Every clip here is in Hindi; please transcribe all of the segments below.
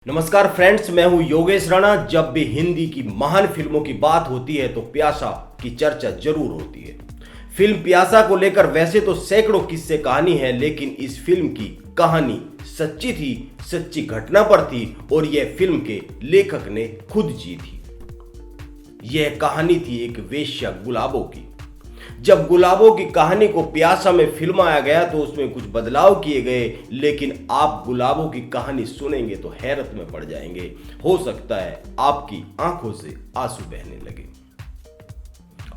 नमस्कार फ्रेंड्स, मैं हूं योगेश राणा। जब भी हिंदी की महान फिल्मों की बात होती है तो प्यासा की चर्चा जरूर होती है। फिल्म प्यासा को लेकर वैसे तो सैकड़ों किस्से कहानी है, लेकिन इस फिल्म की कहानी सच्ची थी, सच्ची घटना पर थी और यह फिल्म के लेखक ने खुद जी थी। यह कहानी थी एक वेश्या गुलाबो की। जब गुलाबो की कहानी को प्यासा में फिल्माया गया तो उसमें कुछ बदलाव किए गए, लेकिन आप गुलाबो की कहानी सुनेंगे तो हैरत में पड़ जाएंगे। हो सकता है आपकी आंखों से आंसू बहने लगे।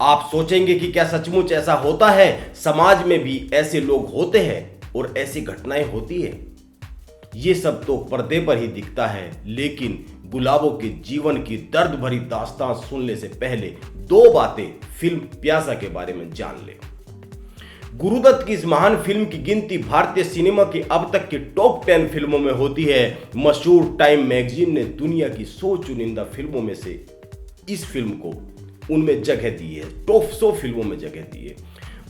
आप सोचेंगे कि क्या सचमुच ऐसा होता है? समाज में भी ऐसे लोग होते हैं और ऐसी घटनाएं होती है। ये सब तो पर्दे पर ही दिखता है, लेकिन गुलाबो के जीवन की दर्द भरी दास्तान सुनने से पहले दो बातें फिल्म प्यासा के बारे में जान ले। गुरुदत्त की इस महान फिल्म की गिनती भारतीय सिनेमा की अब तक की टॉप 10 फिल्मों में होती है। मशहूर टाइम मैगजीन ने दुनिया की 100 चुनिंदा फिल्मों में से इस फिल्म को उनमें जगह दी है, टॉप 100 फिल्मों में जगह दी है।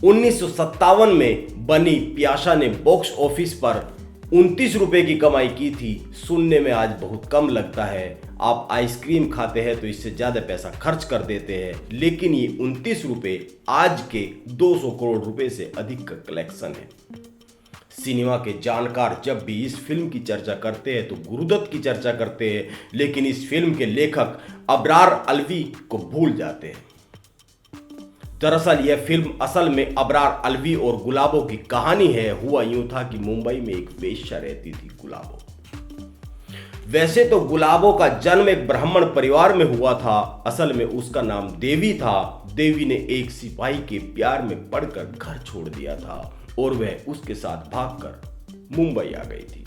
1957 में बनी प्यासा ने बॉक्स ऑफिस पर 29 रुपए की कमाई की थी। सुनने में आज बहुत कम लगता है। आप आइसक्रीम खाते हैं तो इससे ज्यादा पैसा खर्च कर देते हैं, लेकिन ये 29 रुपए आज के 200 करोड़ रुपए से अधिक का कलेक्शन है। सिनेमा के जानकार जब भी इस फिल्म की चर्चा करते हैं तो गुरुदत्त की चर्चा करते हैं, लेकिन इस फिल्म के लेखक अबरार अलवी को भूल जाते हैं। दरअसल यह फिल्म असल में अबरार अलवी और गुलाबो की कहानी है। हुआ यूं था कि मुंबई में एक वेश्या रहती थी, गुलाबो। वैसे तो गुलाबो का जन्म एक ब्राह्मण परिवार में हुआ था। असल में उसका नाम देवी था। देवी ने एक सिपाही के प्यार में पड़कर घर छोड़ दिया था और वह उसके साथ भागकर मुंबई आ गई थी।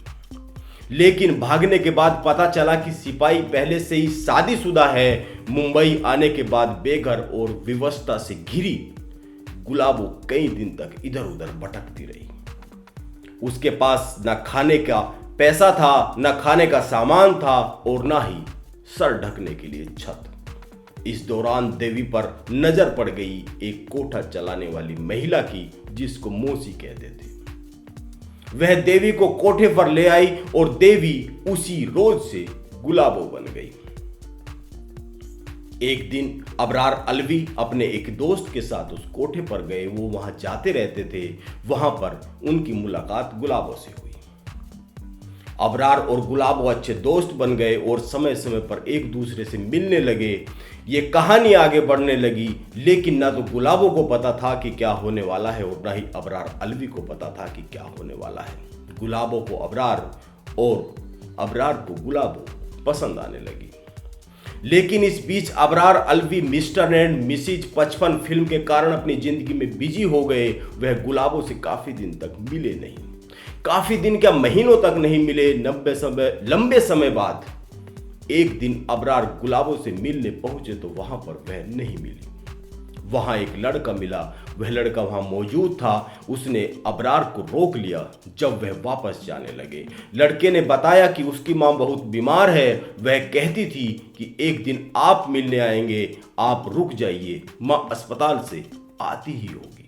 लेकिन भागने के बाद पता चला कि सिपाही पहले से ही शादीशुदा है। मुंबई आने के बाद बेघर और विवशता से घिरी गुलाबो कई दिन तक इधर उधर भटकती रही। उसके पास न खाने का पैसा था, न खाने का सामान था और न ही सर ढकने के लिए छत। इस दौरान देवी पर नजर पड़ गई एक कोठा चलाने वाली महिला की, जिसको मौसी कहते थे। वह देवी को कोठे पर ले आई और देवी उसी रोज से गुलाबो बन गई। एक दिन अबरार अलवी अपने एक दोस्त के साथ उस कोठे पर गए। वो वहां जाते रहते थे। वहां पर उनकी मुलाकात गुलाबो से हुई। अबरार और गुलाबो अच्छे दोस्त बन गए और समय समय पर एक दूसरे से मिलने लगे। ये कहानी आगे बढ़ने लगी, लेकिन ना तो गुलाबो को पता था कि क्या होने वाला है और ना ही अबरार अलवी को पता था कि क्या होने वाला है। गुलाबो को अबरार और अबरार को गुलाबो पसंद आने लगी। लेकिन इस बीच Abrar Alvi mister and missus 55 film के कारण अपनी जिंदगी में बिजी हो गए। वह गुलाबो से काफी दिन तक मिले नहीं। काफी दिन क्या, महीनों तक नहीं मिले। लंबे समय बाद एक दिन अबरार गुलाबो से मिलने पहुंचे तो वहां पर वह नहीं मिली। वहां एक लड़का मिला। वह लड़का वहां मौजूद था। उसने अबरार को रोक लिया जब वह वापस जाने लगे। लड़के ने बताया कि उसकी मां बहुत बीमार है। वह कहती थी कि एक दिन आप मिलने आएंगे, आप रुक जाइए, मां अस्पताल से आती ही होगी।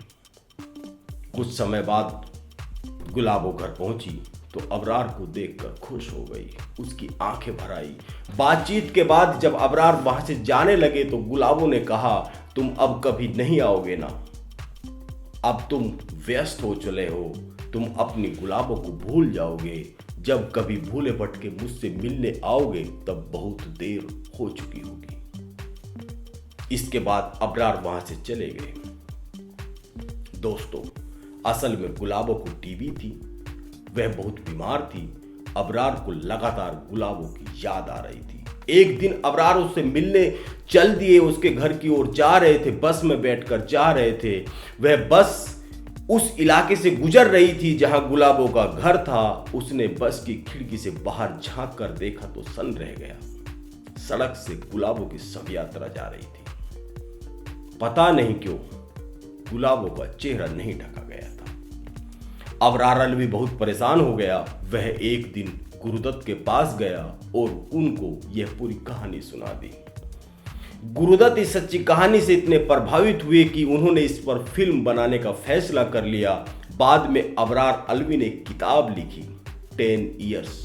कुछ समय बाद गुलाबो घर पहुंची तो अबरार को देखकर खुश हो गई। उसकी आंखें भर आई। बातचीत के बाद जब अबरार वहां से जाने लगे तो गुलाबो ने कहा, तुम अब कभी नहीं आओगे ना? अब तुम व्यस्त हो चले हो। तुम अपनी गुलाबो को भूल जाओगे। जब कभी भूले भटके मुझसे मिलने आओगे तब बहुत देर हो चुकी होगी। इसके बाद अबरार वहां से चले गए। दोस्तों, असल में गुलाबो को टीबी थी। वह बहुत बीमार थी। अबरार को लगातार गुलाबो की याद आ रही थी। एक दिन अबरार उससे मिलने चल दिए। उसके घर की ओर जा रहे थे, बस में बैठकर जा रहे थे। वह बस उस इलाके से गुजर रही थी जहां गुलाबो का घर था। उसने बस की खिड़की से बाहर झांक कर देखा तो सन रह गया। सड़क से गुलाबो की शव यात्रा जा रही थी। पता नहीं क्यों गुलाबो का चेहरा नहीं ढका गया था। अबरार अलवी बहुत परेशान हो गया। वह एक दिन गुरुदत्त के पास गया और उनको यह पूरी कहानी सुना दी। गुरुदत्त इस सच्ची कहानी से इतने प्रभावित हुए कि उन्होंने इस पर फिल्म बनाने का फैसला कर लिया। बाद में अबरार अलवी ने किताब लिखी, 10 Years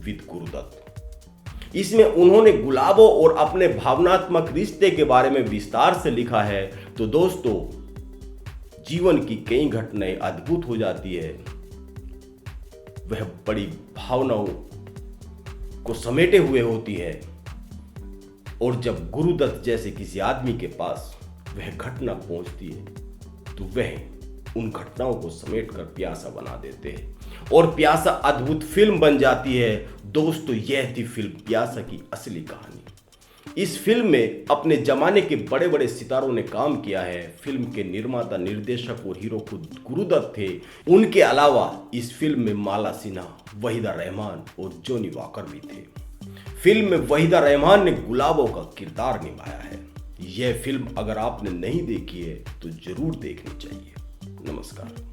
with गुरुदत्त। इसमें उन्होंने गुलाबों और अपने भावनात्मक रिश्ते के बारे में विस्तार से लिखा है। तो दोस्तों, जीवन की कई घटनाएं अद्भुत हो जाती है, वह बड़ी भावनाओं को समेटे हुए होती है, और जब गुरुदत्त जैसे किसी आदमी के पास वह घटना पहुंचती है तो वह उन घटनाओं को समेटकर प्यासा बना देते हैं और प्यासा अद्भुत फिल्म बन जाती है। दोस्तों, यह थी फिल्म प्यासा की असली कहानी। इस फिल्म में अपने जमाने के बड़े बड़े सितारों ने काम किया है। फिल्म के निर्माता, निर्देशक और हीरो खुद गुरुदत्त थे। उनके अलावा इस फिल्म में माला सिन्हा, वहीदा रहमान और जॉनी वॉकर भी थे। फिल्म में वहीदा रहमान ने गुलाबों का किरदार निभाया है। यह फिल्म अगर आपने नहीं देखी है तो जरूर देखनी चाहिए। नमस्कार।